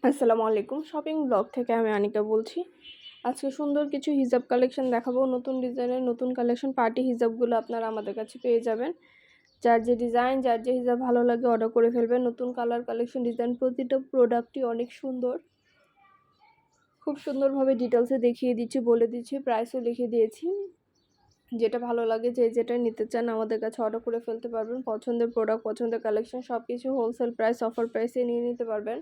আসসালামু আলাইকুম। Shopping blog থেকে আমি আনিকা বলছি। আজকে সুন্দর কিছু হিজাব কালেকশন দেখাবো। নতুন ডিজাইনের নতুন কালেকশন পার্টি হিজাবগুলো আপনারা আমাদের কাছে পেয়ে যাবেন। যার যে ডিজাইন, যার যে হিজাব ভালো লাগে অর্ডার করে ফেলবেন। নতুন কালার কালেকশন ডিজাইন প্রতিটা প্রোডাক্টই অনেক সুন্দর। খুব সুন্দরভাবে ডিটেলসে দেখিয়ে দিচ্ছি, বলে দিচ্ছি, প্রাইসও লিখে দিয়েছি। যেটা ভালো লাগে, যেটা নিতে চান আমাদের কাছে অর্ডার করে ফেলতে পারবেন। পছন্দের প্রোডাক্ট, পছন্দের কালেকশন সব কিছু হোলসেল প্রাইস, অফার প্রাইসে নিয়ে নিতে পারবেন।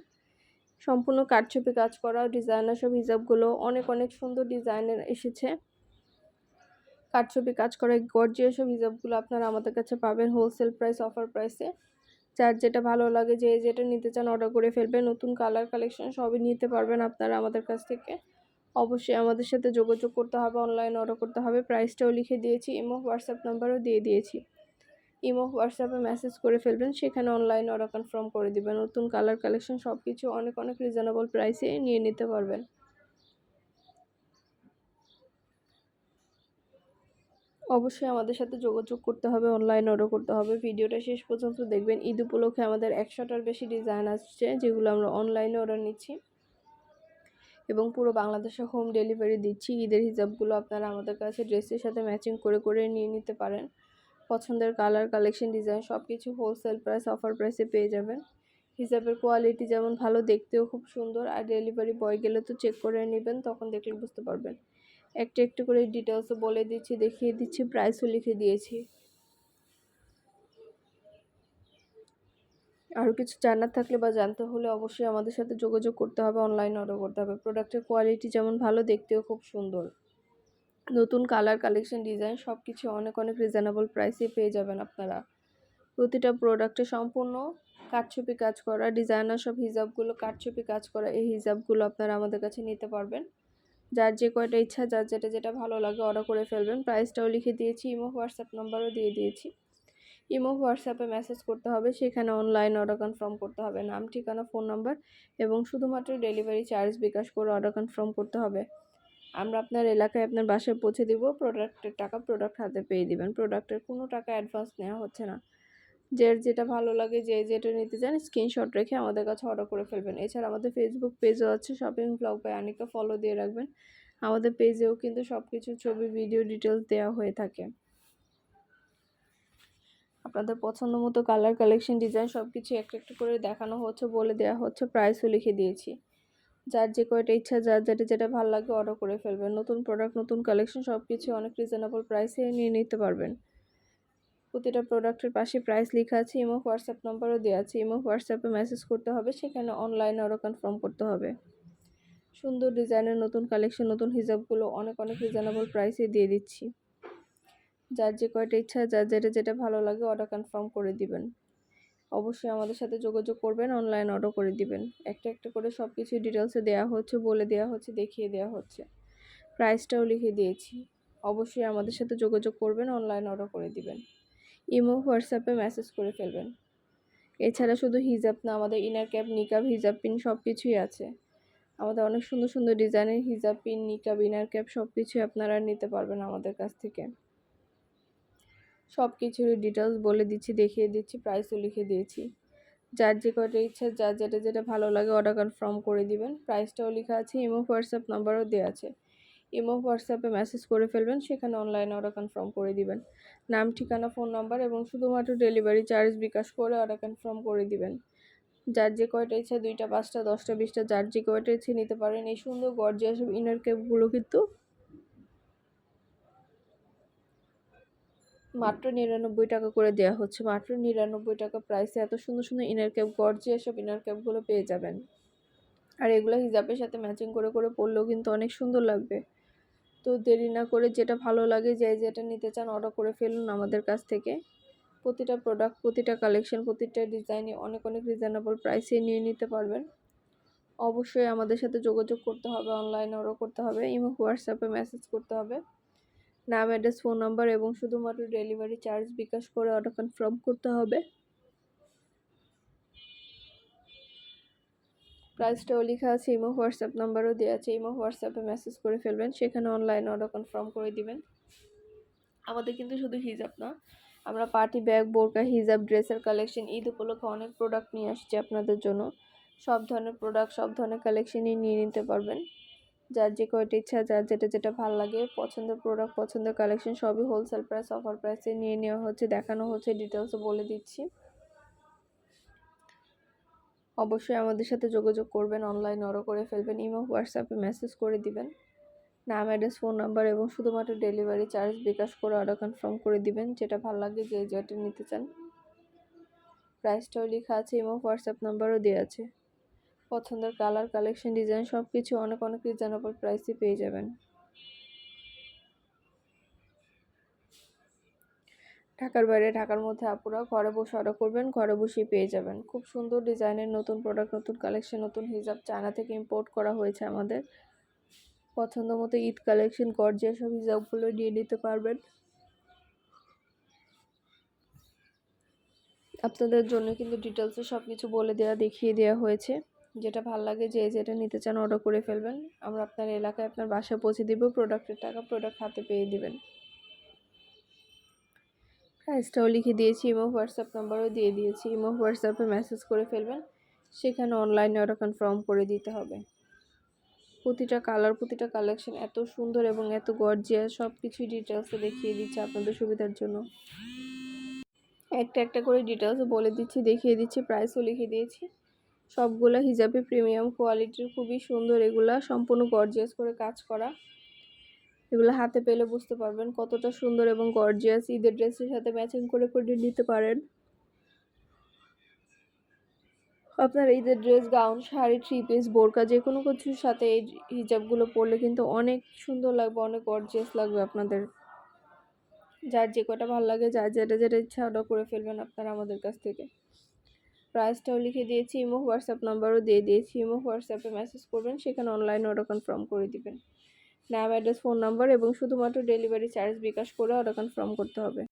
সম্পূর্ণ কারচুপি কাজ করা ডিজাইনার সব হিজাবগুলো অনেক অনেক সুন্দর ডিজাইনের এসেছে। কারচুপি কাজ করা এই গর্জিয়াস সব হিজাবগুলো আপনারা আমাদের কাছে পাবেন হোলসেল প্রাইস, অফার প্রাইসে। যার যেটা ভালো লাগে, যেটা নিতে চান অর্ডার করে ফেলবেন। নতুন কালার কালেকশন সবই নিতে পারবেন আপনারা আমাদের কাছ থেকে। অবশ্যই আমাদের সাথে যোগাযোগ করতে হবে, অনলাইন অর্ডার করতে হবে। প্রাইসটাও লিখে দিয়েছি, ইমো হোয়াটসঅ্যাপ নাম্বারও দিয়ে দিয়েছি। ইমো হোয়াটসঅ্যাপে মেসেজ করে ফেলবেন, সেখানে অনলাইন অর্ডার কনফার্ম করে দিবেন। নতুন কালার কালেকশন সব কিছু অনেক অনেক রিজনেবল প্রাইসে নিয়ে নিতে পারবেন। অবশ্যই আমাদের সাথে যোগাযোগ করতে হবে, অনলাইন অর্ডার করতে হবে। ভিডিওটা শেষ পর্যন্ত দেখবেন। ঈদ উপলক্ষে আমাদের 100টার বেশি ডিজাইন আসছে, যেগুলো আমরা অনলাইনে অর্ডার নিচ্ছি এবং পুরো বাংলাদেশে হোম ডেলিভারি দিচ্ছি। ঈদের হিজাবগুলো আপনারা আমাদের কাছে ড্রেসের সাথে ম্যাচিং করে করে নিয়ে নিতে পারেন। পছন্দের কালার কালেকশন ডিজাইন সব কিছু হোলসেল প্রাইস, অফার প্রাইসে পেয়ে যাবেন। হিজাবের কোয়ালিটি যেমন ভালো, দেখতেও খুব সুন্দর। আর ডেলিভারি বয় গেলে তো চেক করে নেবেন, তখন দেখলে বুঝতে পারবেন। একটু একটু করে ডিটেলসও বলে দিচ্ছি, দেখিয়ে দিচ্ছি, প্রাইসও লিখে দিয়েছি। আরও কিছু জানার থাকলে বা জানতে হলে অবশ্যই আমাদের সাথে যোগাযোগ করতে হবে, অনলাইন অর্ডার করতে হবে। প্রোডাক্টের কোয়ালিটি যেমন ভালো, দেখতেও খুব সুন্দর। নতুন কালার কালেকশন ডিজাইন সব কিছু অনেক অনেক রিজনেবল প্রাইসে পেয়ে যাবেন আপনারা। প্রতিটা প্রোডাক্টে সম্পূর্ণ কারচুপি কাজ করা ডিজাইনার সব হিজাবগুলো, কারচুপি কাজ করা এই হিজাবগুলো আপনারা আমাদের কাছে নিতে পারবেন। যার যে কয়টা ইচ্ছা, যার যেটা ভালো লাগে অর্ডার করে ফেলবেন। প্রাইসটাও লিখে দিয়েছি, ইমো হোয়াটসঅ্যাপ নাম্বারও দিয়ে দিয়েছি। ইমো হোয়াটসঅ্যাপে মেসেজ করতে হবে, সেখানে অনলাইন অর্ডার কনফার্ম করতে হবে। নাম, ঠিকানা, ফোন নাম্বার এবং শুধুমাত্র ডেলিভারি চার্জ বিকাশ করে অর্ডার কনফার্ম করতে হবে। আমরা আপনার এলাকায় আপনার বাসায় পৌঁছে দিব। প্রোডাক্টের টাকা প্রোডাক্ট হাতে পেয়ে দিবেন। প্রোডাক্টের কোনো টাকা অ্যাডভান্স নেওয়া হচ্ছে না। যেটা ভালো লাগে, যেটা নিতে চান স্ক্রিনশট রেখে আমাদের কাছে অর্ডার করে ফেলবেন। এছাড়া আমাদের ফেসবুক পেজও আছে, shopping blog by Anika, follow দিয়ে রাখবেন। আমাদের পেজেও কিন্তু সব কিছু ছবি, ভিডিও, ডিটেলস দেওয়া হয়ে থাকে। আপনাদের পছন্দ মতো কালার কালেকশন ডিজাইন সব কিছু একটা একটা করে দেখানো হচ্ছে, বলে দেওয়া হচ্ছে, প্রাইসও লিখে দিয়েছি। যার যে কয়টা ইচ্ছা, যার যেটা ভালো লাগে অর্ডার করে ফেলবেন। নতুন প্রোডাক্ট, নতুন কালেকশন সব কিছু অনেক রিজনেবল প্রাইসে নিয়ে নিতে পারবেন। প্রতিটা প্রোডাক্টের পাশে প্রাইস লেখা আছে। ইমো হোয়াটসঅ্যাপ নাম্বারও দেওয়া আছে। ইমো হোয়াটসঅ্যাপে মেসেজ করতে হবে, সেখানে অনলাইনে অর্ডার কনফার্ম করতে হবে। সুন্দর ডিজাইনের নতুন কালেকশন, নতুন হিজাবগুলো অনেক অনেক রিজনেবল প্রাইসে দিয়ে দিচ্ছি। যার যে কয়টা ইচ্ছা, যার যেটা ভালো লাগে অর্ডার কনফার্ম করে দিবেন। অবশ্যই আমাদের সাথে যোগাযোগ করবেন, অনলাইন অর্ডার করে দিবেন। একটা একটা করে সব কিছু ডিটেলসে দেওয়া হচ্ছে, বলে দেওয়া হচ্ছে, দেখিয়ে দেওয়া হচ্ছে। প্রাইসটাও লিখে দিয়েছি। অবশ্যই আমাদের সাথে যোগাযোগ করবেন, অনলাইন অর্ডার করে দিবেন। ইমো হোয়াটসঅ্যাপে মেসেজ করে ফেলবেন। এছাড়া শুধু হিজাব না, আমাদের ইনার ক্যাপ, নিকাব, হিজাব পিন সব কিছুই আছে। আমাদের অনেক সুন্দর সুন্দর ডিজাইনের হিজাব পিন, নিকাব, ইনার ক্যাপ সব কিছুই আপনারা নিতে পারবেন আমাদের কাছ থেকে। সব কিছুর ডিটেলস বলে দিচ্ছি, দেখিয়ে দিচ্ছি, প্রাইসও লিখে দিয়েছি। যার যে কয়টা ইচ্ছা, যার যেটা ভালো লাগে অর্ডার কনফার্ম করে দিবেন। প্রাইসটাও লেখা আছে, ইমো হোয়াটসঅ্যাপ নাম্বারও দেওয়া আছে। ইমো হোয়াটসঅ্যাপে মেসেজ করে ফেলবেন, সেখানে অনলাইন অর্ডার কনফার্ম করে দিবেন। নাম, ঠিকানা, ফোন নাম্বার এবং শুধুমাত্র ডেলিভারি চার্জ বিকাশ করে অর্ডার কনফার্ম করে দিবেন। যার যে কয়টা ইচ্ছা, 2টা, 5টা, 10টা, 20টা, যার যে কয়টা ইচ্ছে নিতে পারেন। এই সুন্দর গর্জিয়াস ইনার ক্যাপগুলো কিন্তু মাত্র 99 টাকা করে দেওয়া হচ্ছে। মাত্র 99 টাকা প্রাইসে এত সুন্দর সুন্দর ইনার ক্যাপ, গর্জিয়াস সব ইনার ক্যাপগুলো পেয়ে যাবেন। আর এগুলো হিজাবের সাথে ম্যাচিং করে করে পরলেও কিন্তু অনেক সুন্দর লাগবে। তো দেরি না করে যেটা ভালো লাগে, যেটা নিতে চান অর্ডার করে ফেলুন আমাদের কাছ থেকে। প্রতিটা প্রোডাক্ট, প্রতিটা কালেকশন, প্রতিটা ডিজাইনে অনেক অনেক রিজনেবল প্রাইসে নিয়ে নিতে পারবেন। অবশ্যই আমাদের সাথে যোগাযোগ করতে হবে, অনলাইন অর্ডার করতে হবে, ইমো হোয়াটসঅ্যাপে মেসেজ করতে হবে। নাম, অ্যাড্রেস, ফোন নাম্বার এবং শুধুমাত্র ডেলিভারি চার্জ বিকাশ করে অর্ডার কনফার্ম করতে হবে। প্রাইসটাও লেখা আছে, ইমো হোয়াটসঅ্যাপ নাম্বারও দেওয়া আছে। ইমো হোয়াটসঅ্যাপে মেসেজ করে ফেলবেন, সেখানে অনলাইন অর্ডার কনফার্ম করে দিবেন। আমাদের কিন্তু শুধু হিজাব না, আমরা পার্টি ব্যাগ, বোরকা, হিজাব, ড্রেসের কালেকশন, ঈদ উপলক্ষে অনেক প্রোডাক্ট নিয়ে আসছি আপনাদের জন্য। সব ধরনের প্রোডাক্ট, সব ধরনের কালেকশনই নিয়ে নিতে পারবেন। যার যে কয়টা ইচ্ছা, যার যেটা ভালো লাগে, পছন্দের প্রোডাক্ট, পছন্দের কালেকশন সবই হোলসেল প্রাইস, অফার প্রাইসে নিয়ে নেওয়া হচ্ছে, দেখানো হচ্ছে, ডিটেলসও বলে দিচ্ছি। অবশ্যই আমাদের সাথে যোগাযোগ করবেন, অনলাইন অর্ডার করে ফেলবেন, ইমো হোয়াটসঅ্যাপে মেসেজ করে দিবেন, নাম, অ্যাড্রেস, ফোন নাম্বার এবং শুধুমাত্র ডেলিভারি চার্জ বিকাশ করে অর্ডার কনফার্ম করে দিবেন। যেটা ভালো লাগে, যে যেটা নিতে চান। প্রাইসটাও লেখা আছে, ইমো হোয়াটসঅ্যাপ নাম্বারও দেওয়া আছে। পছন্দের কালার, কালেকশন, ডিজাইন সব কিছু অনেক রিজনেবল প্রাইসে পেয়ে যাবেন। ঢাকার বাইরে, ঢাকার মধ্যে আপুরা ঘরে বসে অর্ডার করবেন, ঘরে বসেই পেয়ে যাবেন। খুব সুন্দর ডিজাইনের নতুন প্রোডাক্ট, নতুন কালেকশন, নতুন হিজাব চায়না থেকে ইম্পোর্ট করা হয়েছে আমাদের। পছন্দ মতো ঈদ কালেকশন, গর্জিয়াস সব হিজাবগুলো নিয়ে নিতে পারবেন। আপনাদের জন্য কিন্তু ডিটেলসে সব কিছু বলে দেওয়া, দেখিয়ে দেওয়া হয়েছে। যেটা ভালো লাগে, যে যেটা নিতে চান অর্ডার করে ফেলবেন। আমরা আপনার এলাকায়, আপনার বাসায় পৌঁছে দিব। প্রোডাক্টের টাকা প্রোডাক্ট হাতে পেয়ে দিবেন। প্রাইসটাও লিখে দিয়েছি, ইমো হোয়াটসঅ্যাপ নাম্বারও দিয়ে দিয়েছি। ইমো হোয়াটসঅ্যাপে মেসেজ করে ফেলবেন, সেখানে অনলাইনে অর্ডার কনফার্ম করে দিতে হবে। প্রতিটা কালার, প্রতিটা কালেকশন এত সুন্দর এবং এত গর্জিয়াস, সব কিছুই ডিটেলসে দেখিয়ে দিচ্ছি আপনাদের সুবিধার জন্য। একটা একটা করে ডিটেলস বলে দিচ্ছি, দেখিয়ে দিচ্ছি, প্রাইসও লিখে দিয়েছি। সবগুলো হিজাবে প্রিমিয়াম কোয়ালিটির, খুবই সুন্দর। এগুলা সম্পূর্ণ গর্জিয়াস করে কাজ করা। এগুলো হাতে পেলে বুঝতে পারবেন কতটা সুন্দর এবং গর্জিয়াস। ঈদের ড্রেসের সাথে ম্যাচিং করে করে নিতে পারেন। আপনার ঈদের dress, gown, sari, three piece, বোরকা যে কোনো কিছুর সাথে এই হিজাবগুলো পরলে কিন্তু অনেক সুন্দর লাগবে, অনেক গর্জিয়াস লাগবে আপনাদের। যার যে কটা ভালো লাগে, যার যেটা ইচ্ছা অর্ডার করে ফেলবেন আপনারা আমাদের কাছ থেকে। প্রাইসটাও লিখে দিয়েছি, ইমো হোয়াটসঅ্যাপ নাম্বারও দিয়ে দিয়েছি। ইমো হোয়াটসঅ্যাপে মেসেজ করবেন, সেখানে অনলাইন অর্ডার কনফার্ম করে দিবেন। নাম, অ্যাড্রেস, ফোন নাম্বার এবং শুধুমাত্র ডেলিভারি চার্জ বিকাশ করে অর্ডার কনফার্ম করতে হবে।